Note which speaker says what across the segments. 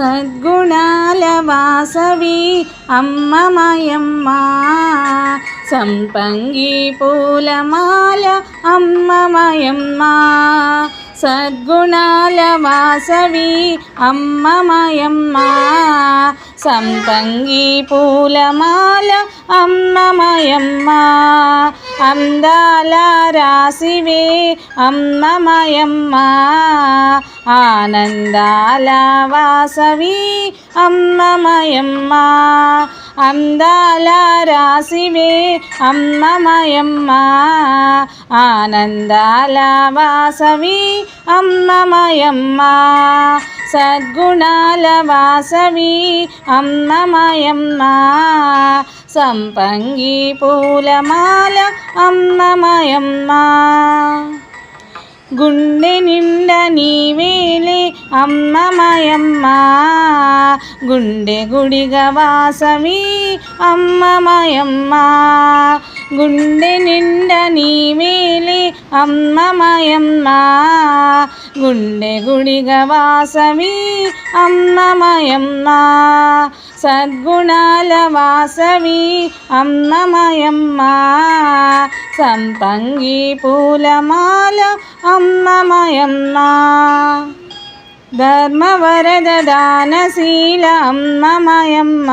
Speaker 1: సద్గుణాల వాసవి అమ్మ మాయమ్మ, సంపంగి పూలమాల అమ్మ మాయమ్మ. సద్గుణాల వాసవి అమ్మ మాయమ్మ, సంపంగి పూలమాల అమ్మ మాయమ్మ. అందాల రాసివే అమ్మ మాయమ్మ, ఆనందాల వాసవి అమ్మ మాయమ్మ. అందాల రాసివే అమ్మ మాయమ్మ, ఆనందాల వాసవి అమ్మ మాయమ్మ. సద్గుణాల వాసవి అమ్మ మాయమ్మ, సంపంగి పూలమాల అమ్మ మాయమ్మ. గుండె నిండా నీవేలే అమ్మ మాయమ్మ, గుండె గుడిగా వాసవి అమ్మ మాయమ్మ. గుండె నిండా నీవేలే అమ్మ మాయమ్మ, గుండె గుడిగా వాసవి అమ్మ మాయమ్మ. సద్గుణాల వాసవి అమ్మ మాయమ్మ, సంపంగి పూలమాల అమ్మ మాయమ్మ. ధర్మవరద దానశీల అమ్మ మాయమ్మ,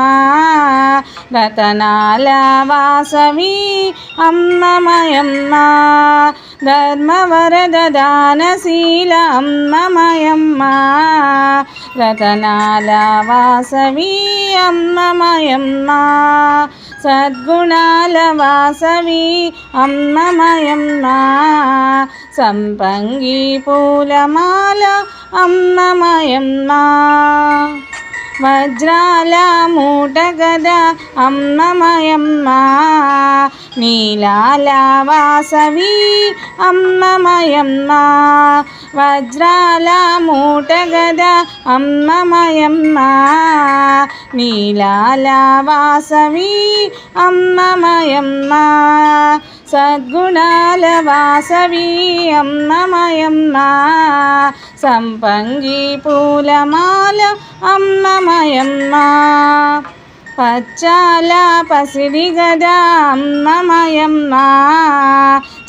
Speaker 1: రతనాల వాసవి అమ్మ మాయమ్మ. ధర్మవరద దానశీల అమ్మ మాయమ్మ, రతనాల వాసవి అమ్మ మాయమ్మ. సద్గుణాల వాసవి అమ్మ మాయమ్మ, సంపంగి పూలమాల అమ్మ మాయమ్మ. వజ్రాల మూట గద అమ్మ మాయమ్మ, నీలాల వాసవి అమ్మ మాయమ్మ. వజ్రాల మూట గద అమ్మ మాయమ్మ, నీలాల వాసవి అమ్మ మాయమ్మ. సద్గుణాల వాసవి అమ్మ మాయమ్మ, సంపంగి పూలమాల అమ్మ మాయమ్మ. పచ్చాల పసిడి గద అమ్మ మాయమ్మ,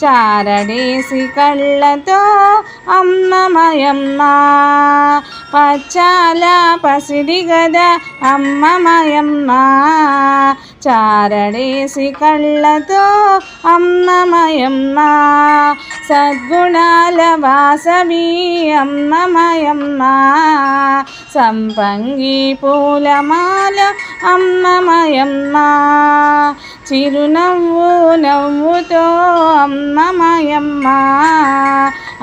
Speaker 1: చారడేసి కళ్ళతో అమ్మ మాయమ్మ. పచ్చాల పసిడి గద అమ్మ మాయమ్మ, చారడేసి కళ్ళతో అమ్మ మాయమ్మ. సద్గుణాల వాసవి అమ్మ మాయమ్మ, సంపంగి పూలమాల అమ్మ మాయమ్మ. చిరునవ్వు నవ్వుతో అమ్మ మాయమ్మ,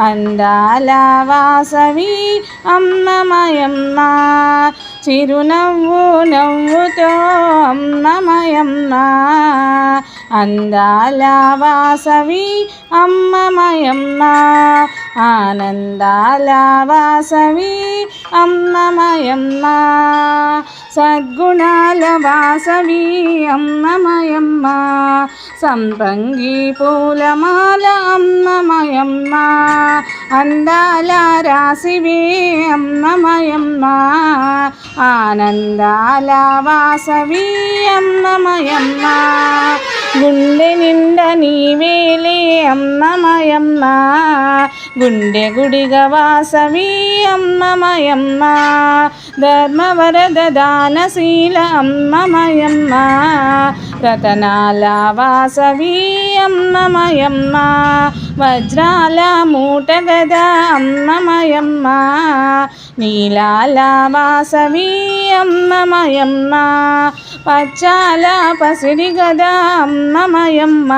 Speaker 1: అందాల వాసవి అమ్మ మాయమ్మ. చిరునవ్వు నవ్వుతో అమ్మ మాయమ్మ, అందాల వాసవి అమ్మ మాయమ్మ. ఆనందాల వాసవి అమ్మ మాయమ్మ. సద్గుణాల వాసవి అమ్మ మాయమ్మ, సంపంగి పూలమాల అమ్మ మాయమ్మ. అందాల రాసివే అమ్మ మాయమ్మ, ఆనందాల వాసవి అమ్మ మాయమ్మ. గుండె నిండా నీవేలే అమ్మ మాయమ్మ, గుండె గుడిగా వాసవి అమ్మ మాయమ్మ. ధర్మవరద దానశీల అమ్మ మాయమ్మ, రతనాల వాసవి అమ్మ మాయమ్మ. వజ్రాల మూట గద అమ్మ మాయమ్మ, నీలాల వాసవి అమ్మ మాయమ్మ. పచ్చాల పసిడి గద అమ్మ మాయమ్మ,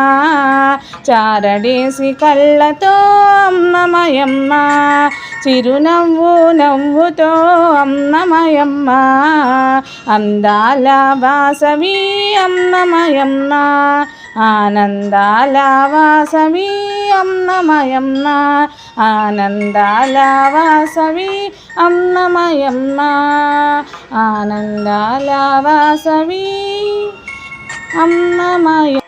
Speaker 1: చారడేసి కళ్ళతో అమ్మ మాయమ్మ. చిరునవ్వు నవ్వుతో అమ్మ మాయమ్మ, అందాల వాసవి అమ్మ మాయమ్మ. ఆనందాల వాసవి అమ్మ మాయమ్మ, ఆనందాల వాసవి అమ్మ మాయమ్మ. ఆనందాల వాసవి అమ్మ మాయమ్మ.